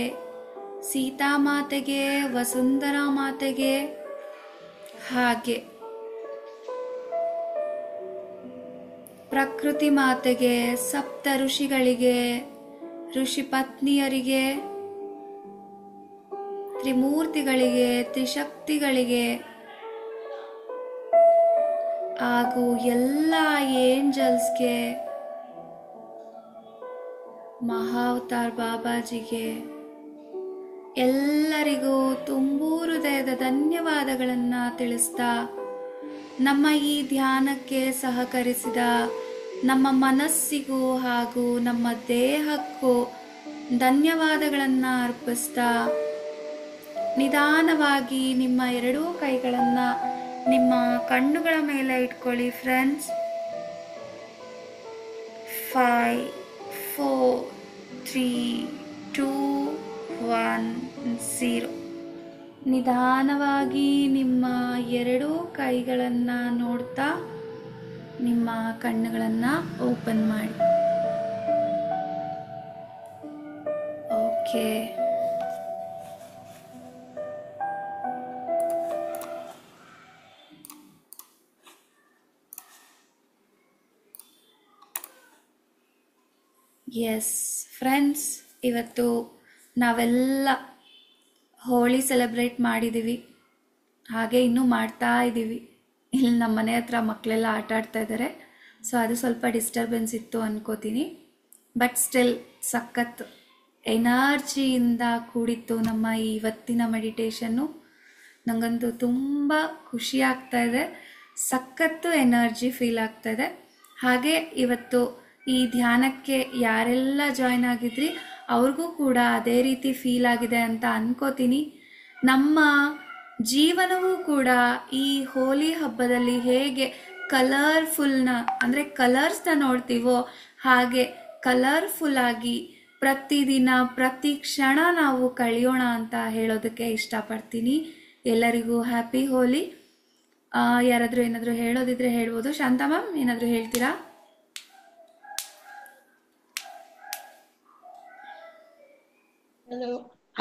ಸೀತಾಮಾತೆಗೆ, ವಸುಂಧರಾ ಮಾತೆಗೆ, ಹಾಗೆ ಪ್ರಕೃತಿ ಮಾತೆಗೆ, ಸಪ್ತ ಋಷಿಗಳಿಗೆ, ಋಷಿ ಪತ್ನಿಯರಿಗೆ, ತ್ರಿಮೂರ್ತಿಗಳಿಗೆ, ತ್ರಿಶಕ್ತಿಗಳಿಗೆ ಹಾಗೂ ಎಲ್ಲ ಏಂಜಲ್ಸ್ಗೆ, ಮಹಾವತಾರ್ ಬಾಬಾಜಿಗೆ ಎಲ್ಲರಿಗೂ ತುಂಬು ಹೃದಯದ ಧನ್ಯವಾದಗಳನ್ನು ತಿಳಿಸ್ತಾ ನಮ್ಮ ಈ ಧ್ಯಾನಕ್ಕೆ ಸಹಕರಿಸಿದ ನಮ್ಮ ಮನಸ್ಸಿಗೂ ಹಾಗೂ ನಮ್ಮ ದೇಹಕ್ಕೂ ಧನ್ಯವಾದಗಳನ್ನು ಅರ್ಪಿಸ್ತಾ ನಿಧಾನವಾಗಿ ನಿಮ್ಮ ಎರಡೂ ಕೈಗಳನ್ನು ನಿಮ್ಮ ಕಣ್ಣುಗಳ ಮೇಲೆ ಇಟ್ಕೊಳ್ಳಿ ಫ್ರೆಂಡ್ಸ್. 5 4 3 2 1 0. ನಿಧಾನವಾಗಿ ನಿಮ್ಮ ಎರಡೂ ಕೈಗಳನ್ನು ನೋಡ್ತಾ ನಿಮ್ಮ ಕಣ್ಣುಗಳನ್ನು ಓಪನ್ ಮಾಡಿ. ಓಕೆ, ಎಸ್ ಫ್ರೆಂಡ್ಸ್, ಇವತ್ತು ನಾವೆಲ್ಲ ಹೋಳಿ ಸೆಲೆಬ್ರೇಟ್ ಮಾಡಿದ್ದೀವಿ, ಹಾಗೆ ಇನ್ನೂ ಮಾಡ್ತಾ ಇದ್ದೀವಿ. ಇಲ್ಲಿ ನಮ್ಮ ಮನೆ ಹತ್ರ ಮಕ್ಕಳೆಲ್ಲ ಆಟ ಆಡ್ತಾ ಇದ್ದಾರೆ, ಸೊ ಅದು ಸ್ವಲ್ಪ ಡಿಸ್ಟರ್ಬೆನ್ಸ್ ಇತ್ತು ಅನ್ಕೋತೀನಿ. ಬಟ್ ಸ್ಟಿಲ್ ಸಖತ್ ಎನರ್ಜಿಯಿಂದ ಕೂಡಿತ್ತು ನಮ್ಮ ಇವತ್ತಿನ ಮೆಡಿಟೇಷನ್ನು. ನನಗಂತೂ ತುಂಬ ಖುಷಿ ಆಗ್ತಾ ಇದೆ, ಸಖತ್ತು ಎನರ್ಜಿ ಫೀಲ್ ಆಗ್ತಾ ಇದೆ. ಹಾಗೆ ಇವತ್ತು ಈ ಧ್ಯಾನಕ್ಕೆ ಯಾರೆಲ್ಲ ಜಾಯ್ನ್ ಆಗಿದ್ರಿ ಅವ್ರಿಗೂ ಕೂಡ ಅದೇ ರೀತಿ ಫೀಲ್ ಆಗಿದೆ ಅಂತ ಅನ್ಕೋತೀನಿ. ನಮ್ಮ ಜೀವನವೂ ಕೂಡ ಈ ಹೋಲಿ ಹಬ್ಬದಲ್ಲಿ ಹೇಗೆ ಅಂದರೆ ಕಲರ್ಸ್ನ ನೋಡ್ತೀವೋ ಹಾಗೆ ಕಲರ್ಫುಲ್ ಆಗಿ ಪ್ರತಿದಿನ ಪ್ರತಿ ಕ್ಷಣ ನಾವು ಕಳೆಯೋಣ ಅಂತ ಹೇಳೋದಕ್ಕೆ ಇಷ್ಟಪಡ್ತೀನಿ. ಎಲ್ಲರಿಗೂ ಹ್ಯಾಪಿ ಹೋಲಿ. ಯಾರಾದರೂ ಏನಾದರೂ ಹೇಳೋದಿದ್ರೆ ಹೇಳ್ಬೋದು. ಶಾಂತಾ ಮ್ಯಾಮ್ ಏನಾದರೂ ಹೇಳ್ತೀರಾ?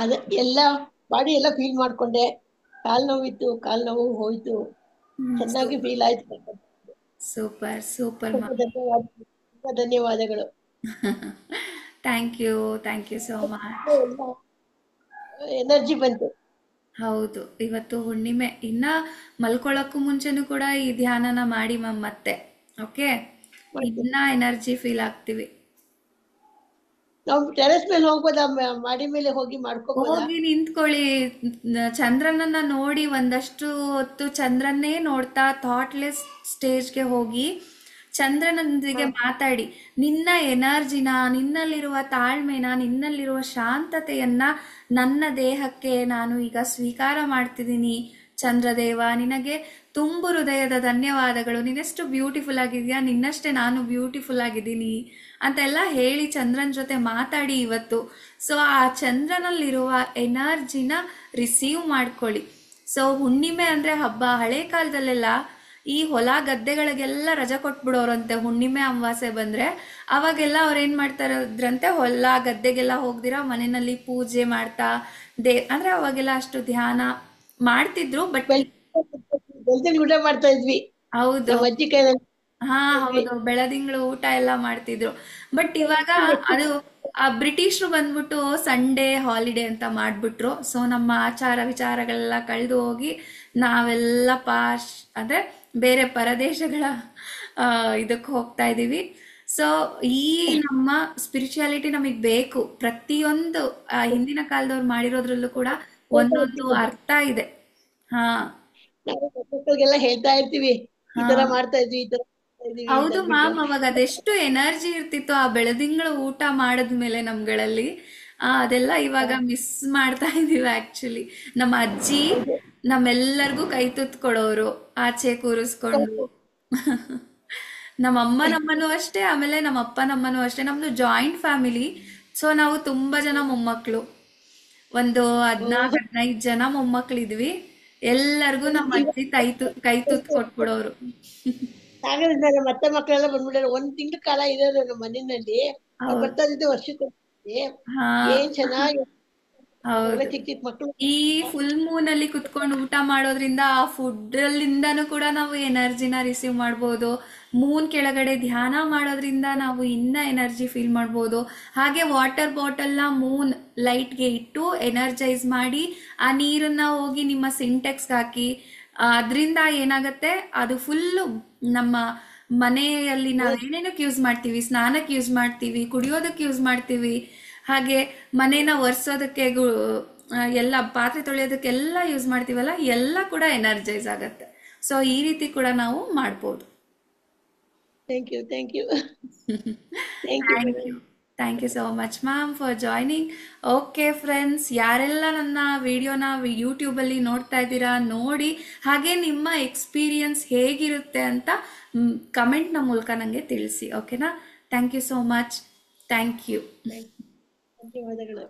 ಅದ ಎಲ್ಲ ಬಾಡಿ ಎಲ್ಲ ಫೀಲ್ ಮಾಡ್ಕೊಂಡೆ. ಕಾಲ್ ನೋವಿತ್ತು, ಕಾಲ್ ನೋವು ಹೋಯ್ತು, ಚೆನ್ನಾಗಿ ಫೀಲ್ ಆಯ್ತು. ಸೂಪರ್ ಸೂಪರ್, ಧನ್ಯವಾದಗಳು. Thank you so much. Energy ಬಂತು. ಹೌದು, ಇವತ್ತು ಹುಣ್ಣಿಮೆ. ಇನ್ನ ಮಲ್ಕೊಳ್ಳೋಕ್ಕೂ ಮುಂಚೆನೂ ಕೂಡ ಈ ಧ್ಯಾನನ ಮಾಡಿ ಮ್ಯಾಮ್ ಮತ್ತೆ. ಓಕೆ, ಇನ್ನ ಎನರ್ಜಿ ಫೀಲ್ ಆಗ್ತೀವಿ. ನಾವು ಟೆರೆಸ್ ಮೇಲೆ ಹೋಗ್ಬೋದಾ, ಮಾಡಿ ಮೇಲೆ ಹೋಗಿ ಮಾಡ್ಕೋಬೋದಾ? ಹೋಗಿ ನಿಂತ್ಕೊಳ್ಳಿ. ಚಂದ್ರನನ್ನ ನೋಡಿ ಒಂದಷ್ಟು ಹೊತ್ತು ಚಂದ್ರನ್ನೇ ನೋಡ್ತಾ ಥಾಟ್ಲೆಸ್ ಸ್ಟೇಜ್ಗೆ ಹೋಗಿ ಚಂದ್ರನೊಂದಿಗೆ ಮಾತಾಡಿ. ನಿನ್ನ ಎನರ್ಜಿನ, ನಿನ್ನಲ್ಲಿರುವ ತಾಳ್ಮೆನ, ನಿನ್ನಲ್ಲಿರುವ ಶಾಂತತೆಯನ್ನ ನನ್ನ ದೇಹಕ್ಕೆ ನಾನು ಈಗ ಸ್ವೀಕಾರ ಮಾಡ್ತಿದ್ದೀನಿ. ಚಂದ್ರದೇವ, ನಿನಗೆ ತುಂಬು ಹೃದಯದ ಧನ್ಯವಾದಗಳು. ನೀನೆಷ್ಟು ಬ್ಯೂಟಿಫುಲ್ ಆಗಿದೆಯಾ, ನಿನ್ನಷ್ಟೇ ನಾನು ಬ್ಯೂಟಿಫುಲ್ ಆಗಿದ್ದೀನಿ ಅಂತೆಲ್ಲ ಹೇಳಿ ಚಂದ್ರನ ಜೊತೆ ಮಾತಾಡಿ ಇವತ್ತು. ಸೊ ಆ ಚಂದ್ರನಲ್ಲಿರುವ ಎನರ್ಜಿನ ರಿಸೀವ್ ಮಾಡ್ಕೊಳ್ಳಿ. ಸೊ ಹುಣ್ಣಿಮೆ ಅಂದರೆ ಹಬ್ಬ. ಹಳೆ ಕಾಲದಲ್ಲೆಲ್ಲ ಈ ಹೊಲ ಗದ್ದೆಗಳಿಗೆಲ್ಲ ರಜೆ ಕೊಟ್ಬಿಡೋರಂತೆ ಹುಣ್ಣಿಮೆ ಅಮಾವಾಸ್ಯೆ ಬಂದರೆ. ಅವಾಗೆಲ್ಲ ಅವ್ರು ಏನು ಮಾಡ್ತಾರದ್ರಂತೆ, ಹೊಲ ಗದ್ದೆಗೆಲ್ಲ ಹೋಗ್ದಿರ ಮನೆಯಲ್ಲಿ ಪೂಜೆ ಮಾಡ್ತಾ ಅಂದರೆ ಅವಾಗೆಲ್ಲ ಅಷ್ಟು ಧ್ಯಾನ ಮಾಡ್ತಿದ್ರು. ಬಟ್ ಬೆಳ್ತಂಗ್ ಊಟ ಮಾಡ್ತಾ ಇದ್ವಿ ಹೌದು, ನಮ್ಮ ಅಜ್ಜಿ ಕೈಯಲ್ಲಿ. ಹಾ ಹೌದು, ಬೆಳದಿಂಗಳು ಊಟ ಎಲ್ಲ ಮಾಡ್ತಿದ್ರು. ಬಟ್ ಇವಾಗ ಅದು ಆ ಬ್ರಿಟಿಷರು ಬಂದ್ಬಿಟ್ಟು ಸಂಡೇ ಹಾಲಿಡೇ ಅಂತ ಮಾಡ್ಬಿಟ್ರು. ಸೊ ನಮ್ಮ ಆಚಾರ ವಿಚಾರಗಳೆಲ್ಲ ಕಳೆದು ಹೋಗಿ ನಾವೆಲ್ಲ ಅಂದ್ರೆ ಬೇರೆ ಪರದೇಶಗಳ ಇದಕ್ಕೆ ಹೋಗ್ತಾ ಇದ್ದೀವಿ. ಸೊ ಈ ನಮ್ಮ ಸ್ಪಿರಿಚುಯಾಲಿಟಿ ನಮಗೆ ಬೇಕು. ಪ್ರತಿಯೊಂದು ಹಿಂದಿನ ಕಾಲದವ್ರು ಮಾಡಿರೋದ್ರಲ್ಲೂ ಕೂಡ ಒಂದೊಂದು ಅರ್ಥ ಇದೆ. ಹಾ ನಾವು ಮಕ್ಕಳಿಗೆಲ್ಲ ಹೇಳ್ತಾ ಇರ್ತೀವಿ, ಈ ತರ ಮಾಡ್ತಾ ಇದ್ವಿ, ಈ ತರ ಮಾಡ್ತಾ ಇದೀವಿ ಅಂತ ಹೌದು ಅಂದ್ಬಿಟ್ಟು. ಮ್ಯಾಮ್, ಅವಾಗ ಅದೆಷ್ಟು ಎನರ್ಜಿ ಇರ್ತಿತ್ತು ಆ ಬೆಳದಿಂಗಳು ಊಟ ಮಾಡಿದ್ಮೇಲೆ ನಮ್ಗಳಲ್ಲಿ. ಅದೆಲ್ಲ ಇವಾಗ ಮಿಸ್ ಮಾಡ್ತಾ ಇದೀವಿ ಆಕ್ಚುಲಿ. ನಮ್ಮ ಅಜ್ಜಿ ನಮ್ಮೆಲ್ಲರಿಗೂ ಕೈ ತುತ್ತು ಕೊಡೋರು ಆಚೆ ಕೂರಿಸ್ಕೊಂಡು. ನಮ್ಮ ಅಮ್ಮ ನಮ್ಮನೂ ಅಷ್ಟೇ, ಆಮೇಲೆ ನಮ್ಮ ಅಪ್ಪ ನಮ್ಮನೂ ಅಷ್ಟೇ. ನಮ್ದು ಜಾಯಿಂಟ್ ಫ್ಯಾಮಿಲಿ. ಸೊ ನಾವು ತುಂಬಾ ಜನ ಮೊಮ್ಮಕ್ಕಳು, ಒಂದು 14-15 ಜನ ಮೊಮ್ಮಕ್ಕಳಿದ್ವಿ. ಎಲ್ಲರಿಗೂ ನಮ್ಮ ಅಜ್ಜಿ ಕೈ ತುತ್ತು ಕೊಟ್ಬಿಡೋರು. ಹಾಗಾದ್ರೆ ನಮ್ಮ ಅತ್ತೆ ಮಕ್ಕಳೆಲ್ಲ ಬಂದ್ಬಿಟ್ಟಾರೆ. 1 ತಿಂಗಳ ಕಾಲ ಇರೋದು ನಮ್ಮ ಮನೆಯಲ್ಲಿ. ಅವ್ರು ಹೌದು, ಬರ್ತಾ ಇದ್ದಿದ್ದು ವರ್ಷಕ್ಕೊಂದ್ಸತಿ. ಹಾ ಏನ್ ಚೆನ್ನಾಗಿ ಹೌದು. ಚಿಕ್ಕ ಚಿಕ್ಕ ಮಕ್ಕಳು. ಈ ಫುಲ್ ಮೂನ್ ಅಲ್ಲಿ ಕುತ್ಕೊಂಡು ಊಟ ಮಾಡೋದ್ರಿಂದ ಆ ಫುಡ್ ಅಲ್ಲಿಂದನೂ ಕೂಡ ನಾವು ಎನರ್ಜಿನ ರಿಸೀವ್ ಮಾಡ್ಬೋದು. ಮೂನ್ ಕೆಳಗಡೆ ಧ್ಯಾನ ಮಾಡೋದ್ರಿಂದ ನಾವು ಇನ್ನ ಎನರ್ಜಿ ಫೀಲ್ ಮಾಡ್ಬೋದು. ಹಾಗೆ ವಾಟರ್ ಬಾಟಲ್ನ ಮೂನ್ ಲೈಟ್ಗೆ ಇಟ್ಟು ಎನರ್ಜೈಸ್ ಮಾಡಿ ಆ ನೀರನ್ನ ಹೋಗಿ ನಿಮ್ಮ ಸಿಂಟೆಕ್ಸ್ಗೆ ಹಾಕಿ. ಅದರಿಂದ ಏನಾಗತ್ತೆ, ಅದು ಫುಲ್ಲು ನಮ್ಮ ಮನೆಯಲ್ಲಿ ನಾವು ಏನೇನಕ್ಕೆ ಯೂಸ್ ಮಾಡ್ತೀವಿ, ಸ್ನಾನಕ್ಕೆ ಯೂಸ್ ಮಾಡ್ತೀವಿ, ಕುಡಿಯೋದಕ್ಕೆ ಯೂಸ್ ಮಾಡ್ತೀವಿ, ಹಾಗೆ ಮನೇನ ಒರೆಸೋದಕ್ಕೆ, ಎಲ್ಲ ಪಾತ್ರೆ ತೊಳೆಯೋದಕ್ಕೆಲ್ಲ ಯೂಸ್ ಮಾಡ್ತೀವಲ್ಲ, ಎಲ್ಲ ಕೂಡ ಎನರ್ಜೈಸ್ ಆಗತ್ತೆ. ಸೊ ಈ ರೀತಿ ಕೂಡ ನಾವು ಮಾಡ್ಬೋದು. Thank you thank you thank you, thank you so much ma'am for joining. Okay friends, ಯಾರೆಲ್ಲ ನನ್ನ ವಿಡಿಯೋನ ಯೂಟ್ಯೂಬಲ್ಲಿ ನೋಡ್ತಾ ಇದ್ದೀರಾ ನೋಡಿ, ಹಾಗೆ ನಿಮ್ಮ ಎಕ್ಸ್ಪೀರಿಯನ್ಸ್ ಹೇಗಿರುತ್ತೆ ಅಂತ ಕಮೆಂಟ್ನ ಮೂಲಕ ನನಗೆ ತಿಳಿಸಿ. ಓಕೆನಾ? Thank you so much. Thank you. ಧನ್ಯವಾದಗಳು.